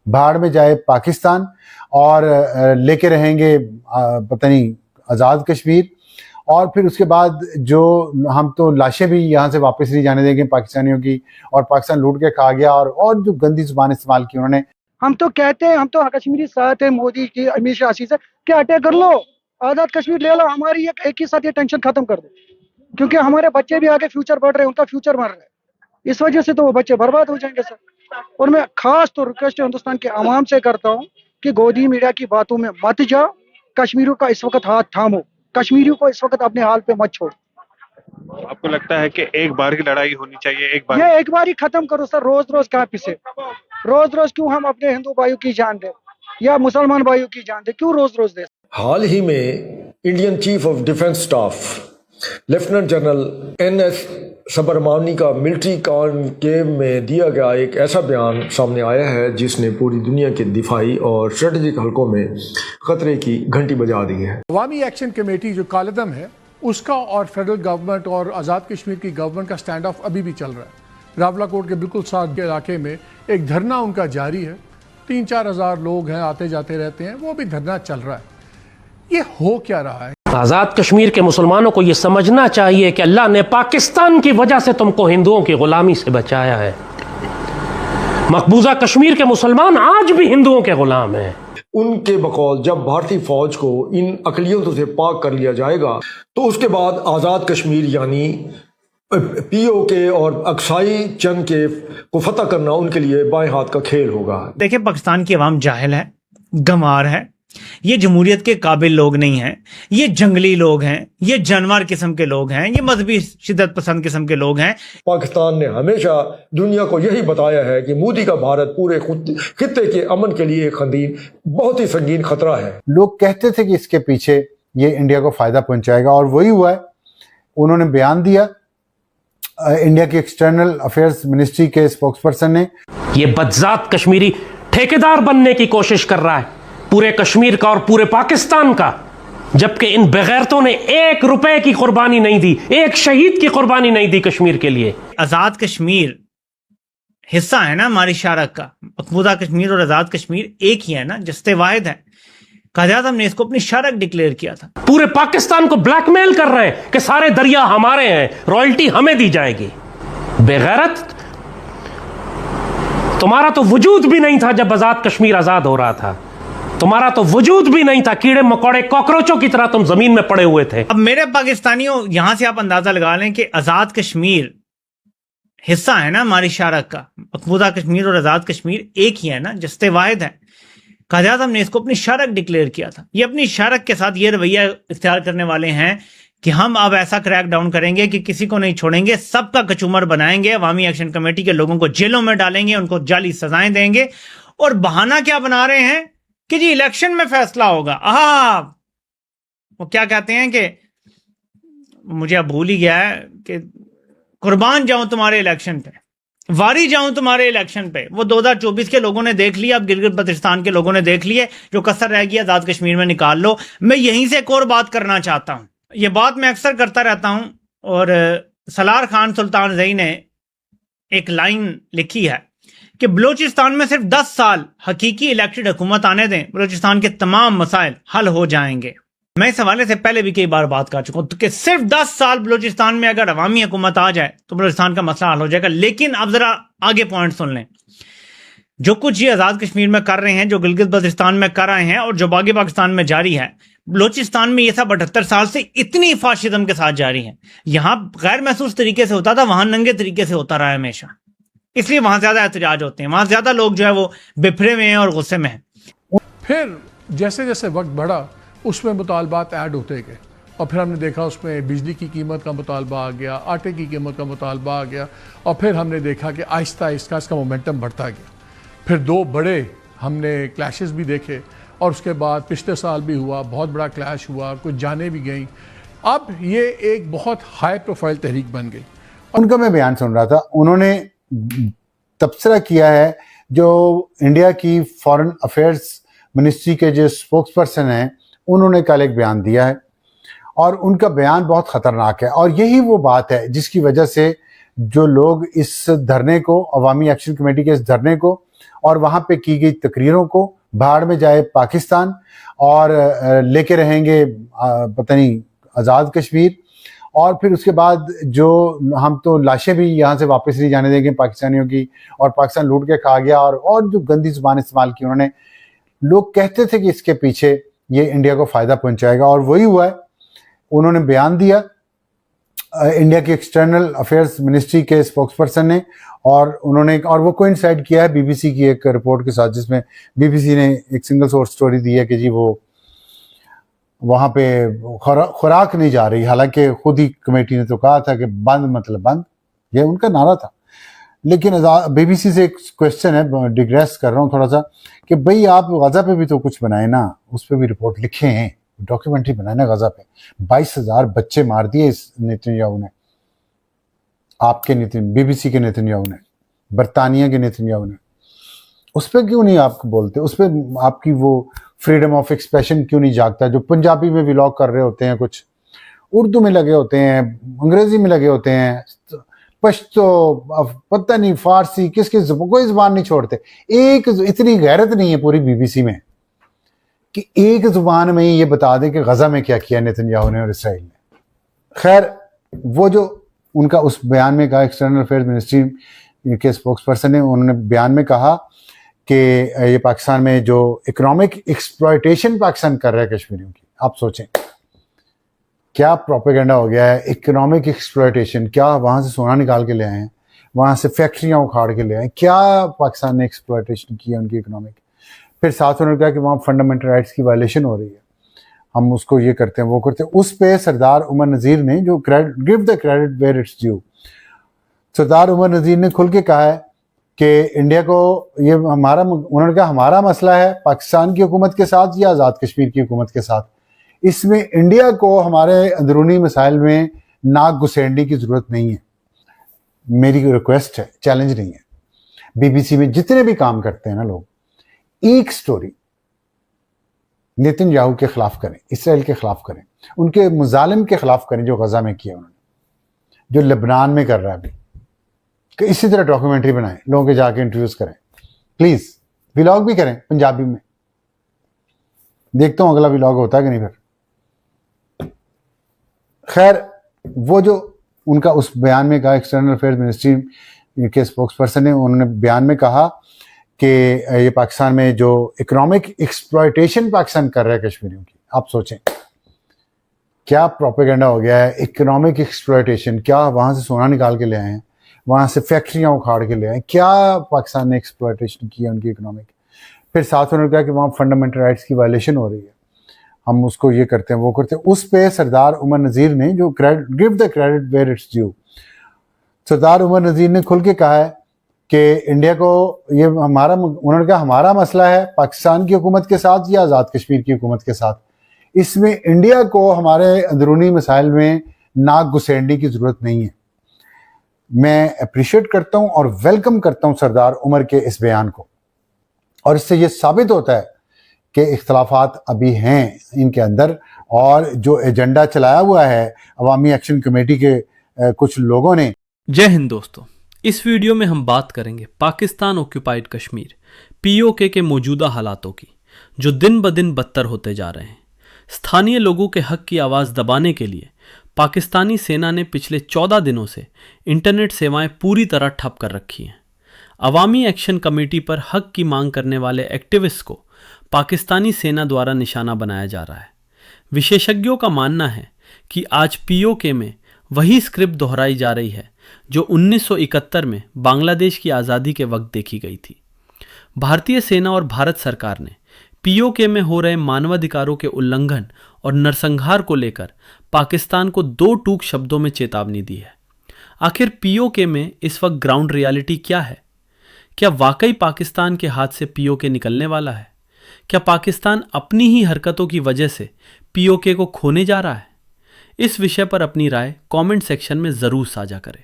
भाड़ में जाए पाकिस्तान, और लेके रहेंगे पता नहीं आज़ाद कश्मीर, और फिर उसके बाद जो हम तो लाशें भी यहाँ से वापस नहीं जाने देंगे पाकिस्तानियों की, और पाकिस्तान लूट के खा गया, और जो गंदी जुबान इस्तेमाल की उन्होंने। हम तो कहते हैं, हम तो कश्मीरी साथ है मोदी की, अमीर शाह से क्या अटैक कर लो, आज़ाद कश्मीर ले लो, हमारी एक ही साथ ये टेंशन खत्म कर दो, क्योंकि हमारे बच्चे भी आगे फ्यूचर बढ़ रहे हैं, उनका फ्यूचर मर रहा है, इस वजह से तो वो बच्चे बर्बाद हो जाएंगे सर। और मैं खास तो रिक्वेस्ट हिंदुस्तान के आवाम से करता हूँ कि गोदी मीडिया की बातों में मत जाओ, कश्मीरियों का इस वक्त हाथ थामो, कश्मीरियों को इस वक्त अपने हाल पे मत छोड़ो। आपको लगता है कि एक बार की लड़ाई होनी चाहिए, एक बार ही खत्म करो सर, रोज रोज कहाँ पिसे, रोज रोज क्यों हम अपने हिंदू भाइयों की जान दे या मुसलमान भाइयों की जान दे, क्यों रोज रोज दे। हाल ही में Indian chief of defence staff lieutenant general NS Subramani का मिलिट्री कॉन्क्लेव में दिया गया एक ऐसा बयान सामने आया है जिसने पूरी दुनिया के दिफाई और स्ट्रेटेजिक हलकों में खतरे की घंटी बजा दी है। अवामी एक्शन कमेटी जो कालदम है उसका और फेडरल गवर्नमेंट और आज़ाद कश्मीर की गवर्नमेंट का स्टैंड ऑफ अभी भी चल रहा है। रावलाकोट के बिल्कुल साथ के इलाके में एक धरना उनका जारी है, 3-4 हज़ार लोग हैं, आते जाते रहते हैं, वो भी धरना चल रहा है। ये हो क्या रहा है? आज़ाद कश्मीर के मुसलमानों को ये समझना चाहिए कि अल्लाह ने पाकिस्तान की वजह से तुमको हिंदुओं की गुलामी से बचाया है। मकबूजा कश्मीर के मुसलमान आज भी हिंदुओं के गुलाम हैं। उनके बकौल जब भारतीय फौज को इन अकलियतों से पाक कर लिया जाएगा तो उसके बाद आज़ाद कश्मीर यानी पीओके और अक्साई जंग के को फतह करना उनके लिए बाएं हाथ का खेल होगा। देखिए, पाकिस्तान की आवाम जाहिल है, गंवार है, ये जमहूरियत के काबिल लोग नहीं हैं, ये जंगली लोग हैं, ये जानवर किस्म के लोग हैं, ये मजहबी शिद्दत पसंद किस्म के लोग हैं। पाकिस्तान ने हमेशा दुनिया को यही बताया है कि मोदी का भारत पूरे खित्ते के अमन के लिए एक बहुत ही संगीन खतरा है। लोग कहते थे कि इसके पीछे ये इंडिया को फायदा पहुंचाएगा, और वही हुआ है। उन्होंने बयान दिया, इंडिया की एक्सटर्नल अफेयर्स मिनिस्ट्री के स्पोक्सपर्सन ने। ये बदजात कश्मीरी ठेकेदार बनने की कोशिश कर रहा है पूरे कश्मीर का और पूरे पाकिस्तान का, जबकि इन बेगैरतों ने 1 रुपए की कुर्बानी नहीं दी, एक शहीद की कुर्बानी नहीं दी कश्मीर के लिए। आज़ाद कश्मीर हिस्सा है ना हमारी शारक का, मकबूजा कश्मीर और आज़ाद कश्मीर एक ही है ना, जस्ते वाहिद है। कायद ने इसको अपनी शारक डिक्लेयर किया था। पूरे पाकिस्तान को ब्लैकमेल कर रहे हैं कि सारे दरिया हमारे हैं, रॉयल्टी हमें दी जाएगी। बेगैरत, तुम्हारा तो वजूद भी नहीं था जब आज़ाद कश्मीर आज़ाद हो रहा था, तुम्हारा तो वजूद भी नहीं था, कीड़े मकोड़े कॉकरोचों की तरह तुम जमीन में पड़े हुए थे। अब मेरे पाकिस्तानियों, यहां से आप अंदाजा लगा लें कि आज़ाद कश्मीर हिस्सा है ना हमारी शारक का, मकबूजा कश्मीर और आज़ाद कश्मीर एक ही है ना, जस्ते वाहिद है। कायद ने इसको अपनी शारक डिक्लेयर किया था। ये अपनी शारक के साथ ये रवैया इख्तियार करने वाले हैं कि हम अब ऐसा क्रैक डाउन करेंगे कि किसी को नहीं छोड़ेंगे, सबका कचूमर बनाएंगे, अवामी एक्शन कमेटी के लोगों को जेलों में डालेंगे, उनको जाली सजाएं देंगे, और बहाना क्या बना रहे हैं कि जी इलेक्शन में फैसला होगा। वो क्या कहते हैं कि मुझे अब भूल ही गया है कि कुर्बान जाऊं तुम्हारे इलेक्शन पे, वारी जाऊं तुम्हारे इलेक्शन पे। वो 2024 के लोगों ने देख लिया, अब गिलगित बल्तिस्तान के लोगों ने देख लिए, जो कसर रह गया आज़ाद कश्मीर में निकाल लो। मैं यहीं से एक और बात करना चाहता हूं, ये बात मैं अक्सर करता रहता हूं, और सलार खान सुल्तान जई ने एक लाइन लिखी है कि बलूचिस्तान में सिर्फ 10 साल हकीकी इलेक्टेड हुकूमत आने दें, बलूचिस्तान के तमाम मसाइल हल हो जाएंगे। मैं इस हवाले से पहले भी कई बार बात कर चुका हूं कि सिर्फ 10 साल बलूचिस्तान में अगर अवामी हुकूमत आ जाए तो बलूचिस्तान का मसला हल हो जाएगा। लेकिन अब जरा आगे पॉइंट सुन लें, जो कुछ ये आज़ाद कश्मीर में कर रहे हैं, जो गिलगित बल्तिस्तान में कर रहे हैं, और जो बागी पाकिस्तान में जारी है, बलूचिस्तान में ये सब 78 साल से इतनी फाशिज्म के साथ जारी है। यहां गैर महसूस तरीके से होता था, वहां नंगे तरीके से होता रहा है हमेशा, इसलिए वहां ज्यादा एहतजाज होते हैं, वहां ज्यादा लोग जो है वो बिफरे हुए हैं और गुस्से में हैं। फिर जैसे जैसे वक्त बढ़ा उसमें मुतालबात ऐड होते गए, और फिर हमने देखा उसमें बिजली की कीमत का मुतालबा आ गया, आटे की कीमत का मुतालबा आ गया, और फिर हमने देखा कि आहिस्ता आहिस्ता इसका मोमेंटम बढ़ता गया। फिर 2 बड़े हमने क्लैशेस भी देखे, और उसके बाद पिछले साल भी हुआ, बहुत बड़ा क्लैश हुआ, कुछ जाने भी गई। अब ये एक बहुत हाई प्रोफाइल तहरीक बन गई। उनका मैं बयान सुन रहा था, उन्होंने तबसरा किया है, जो इंडिया की फॉरेन अफेयर्स मिनिस्ट्री के जो स्पोक्सपर्सन हैं, उन्होंने कल एक बयान दिया है, और उनका बयान बहुत ख़तरनाक है। और यही वो बात है जिसकी वजह से जो लोग इस धरने को, अवामी एक्शन कमेटी के इस धरने को और वहाँ पे की गई तकरीरों को भाड़ में जाए पाकिस्तान, और लेके रहेंगे पता नहीं आज़ाद कश्मीर। और फिर उसके बाद जो हम तो लाशें भी यहाँ से वापस नहीं जाने देंगे पाकिस्तानियों की, और पाकिस्तान लूट के खा गया, और जो गंदी जुबान इस्तेमाल की उन्होंने। लोग कहते थे कि इसके पीछे ये इंडिया को फ़ायदा पहुँचाएगा, और वही हुआ है। उन्होंने बयान दिया इंडिया की एक्सटर्नल अफेयर्स मिनिस्ट्री के स्पोक्सपर्सन ने, और वो कोइंसाइड किया है बीबीसी की एक रिपोर्ट के साथ, जिसमें बीबीसी ने एक सिंगल सोर्स स्टोरी दी है कि जी वो वहाँ पे खुराक नहीं जा रही, हालांकि खुद ही कमेटी ने तो कहा था कि बंद मतलब बंद, ये उनका नारा था। लेकिन बीबीसी से एक क्वेश्चन है, डिग्रेस कर रहा हूँ थोड़ा सा, कि भाई आप गजा पे भी तो कुछ बनाए ना, उस पर भी रिपोर्ट लिखे हैं, डॉक्यूमेंट्री बनाए ना गजा पे। 22,000 बच्चे मार दिए इस नेतन्याहू ने, आपके बीबीसी के नेतन्याहू ने, बरतानिया के नेतन्याहू ने। उस पर क्यों नहीं आप बोलते? उस पर आपकी वो फ्रीडम ऑफ एक्सप्रेशन क्यों नहीं जागता? जो पंजाबी में व्लॉग कर रहे होते हैं, कुछ उर्दू में लगे होते हैं, अंग्रेजी में लगे होते हैं, पश्तो, पता नहीं फारसी, कोई जुबान नहीं छोड़ते। एक इतनी गैरत नहीं है पूरी बीबीसी में कि एक जुबान में ये बता दें कि गजा में क्या किया नेतन्याहू ने और इसराइल ने। खैर, वो जो उनका उस बयान में कहा, एक्सटर्नल अफेयर्स मिनिस्ट्री के स्पोक्सपर्सन ने, उन्होंने बयान में कहा कि ये पाकिस्तान में जो इकोनॉमिक एक्सप्लॉयटेशन पाकिस्तान कर रहा है कश्मीरियों की, आप सोचें क्या प्रोपेगेंडा हो गया है। इकोनॉमिक एक्सप्लॉयटेशन, क्या वहाँ से सोना निकाल के ले आए हैं, वहाँ से फैक्ट्रियाँ उखाड़ के ले आए, क्या पाकिस्तान ने एक्सप्लॉयटेशन की है उनकी इकोनॉमिक। फिर साथ उन्होंने कहा कि वहाँ फंडामेंटल राइट्स की वायलेशन हो रही है, हम उसको ये करते हैं वो करते हैं। उस पे सरदार उमर नज़ीर ने, जो give the credit where it's due, Sardar Umar Nazir ने खुल के कहा है कि इंडिया को ये उन्होंने कहा हमारा मसला है पाकिस्तान की हुकूमत के साथ या आज़ाद कश्मीर की हुकूमत के साथ। इसमें इंडिया को हमारे अंदरूनी मसाइल में नाक घुसेड़ने की ज़रूरत नहीं है। मेरी रिक्वेस्ट है, चैलेंज नहीं है। बीबीसी में जितने भी काम करते हैं ना लोग, एक स्टोरी नेतन्याहू के खिलाफ करें, इसराइल के खिलाफ करें, उनके मुजालिम के खिलाफ करें जो गजा में किया उन्होंने, जो लेबनान में कर रहा है अभी। कि इसी तरह डॉक्यूमेंट्री बनाएं, लोगों के जाके इंटरव्यूज करें, प्लीज व्लॉग भी करें पंजाबी में। देखता हूं अगला व्लॉग होता है कि नहीं। फिर खैर, वो जो उनका उस बयान में कहा, एक्सटर्नल अफेयर्स मिनिस्ट्री के स्पोक्सपर्सन ने, उन्होंने बयान में कहा कि ये पाकिस्तान में जो इकोनॉमिक एक्सप्लॉयटेशन पाकिस्तान कर रहा है कश्मीरियों की, आप सोचें क्या प्रोपेगेंडा हो गया है। इकोनॉमिक एक्सप्लॉयटेशन, क्या वहाँ से सोना निकाल के ले आए हैं, वहाँ से फैक्ट्रियाँ उखाड़ के ले आए, क्या पाकिस्तान ने एक्सप्लॉयटेशन की है उनकी इकोनॉमिक। फिर साथ उन्होंने कहा कि वहाँ फंडामेंटल राइट्स की वायलेशन हो रही है, हम उसको ये करते हैं वो करते हैं। उस पे सरदार उमर नज़ीर ने, जो give the credit where it's due, Sardar Umar Nazir ने खुल के कहा है कि इंडिया को ये उन्होंने कहा हमारा मसला है पाकिस्तान की हुकूमत के साथ या आज़ाद कश्मीर की हुकूमत के साथ। इसमें इंडिया को हमारे अंदरूनी मसाइल में नाक घुसेड़ने की ज़रूरत नहीं है। मैं अप्रिशिएट करता हूँ और वेलकम करता हूँ सरदार उमर के इस बयान को, और इससे ये साबित होता है कि इख्तलाफात अभी हैं इनके अंदर, और जो एजेंडा चलाया हुआ है अवामी एक्शन कमेटी के कुछ लोगों ने। जय हिंद दोस्तों, इस वीडियो में हम बात करेंगे पाकिस्तान ऑक्यूपाइड कश्मीर पीओके के मौजूदा हालातों की, जो दिन ब दिन बदतर होते जा रहे हैं। स्थानीय लोगों के हक की आवाज़ दबाने के लिए पाकिस्तानी सेना ने पिछले 14 दिनों से इंटरनेट सेवाएं पूरी तरह ठप कर रखी हैं। अवामी एक्शन कमेटी पर हक की मांग करने वाले एक्टिविस्ट को पाकिस्तानी सेना द्वारा निशाना बनाया जा रहा है। विशेषज्ञों का मानना है कि आज पीओके में वही स्क्रिप्ट दोहराई जा रही है जो 1971 में बांग्लादेश की आज़ादी के वक्त देखी गई थी। भारतीय सेना और भारत सरकार ने पीओके में हो रहे मानवाधिकारों के उल्लंघन और नरसंहार को लेकर पाकिस्तान को 2 टूक शब्दों में चेतावनी दी है। आखिर पीओके में इस वक्त ग्राउंड रियलिटी क्या है? क्या वाकई पाकिस्तान के हाथ से पीओके निकलने वाला है? क्या पाकिस्तान अपनी ही हरकतों की वजह से पीओके को खोने जा रहा है? इस विषय पर अपनी राय कमेंट सेक्शन में ज़रूर साझा करें।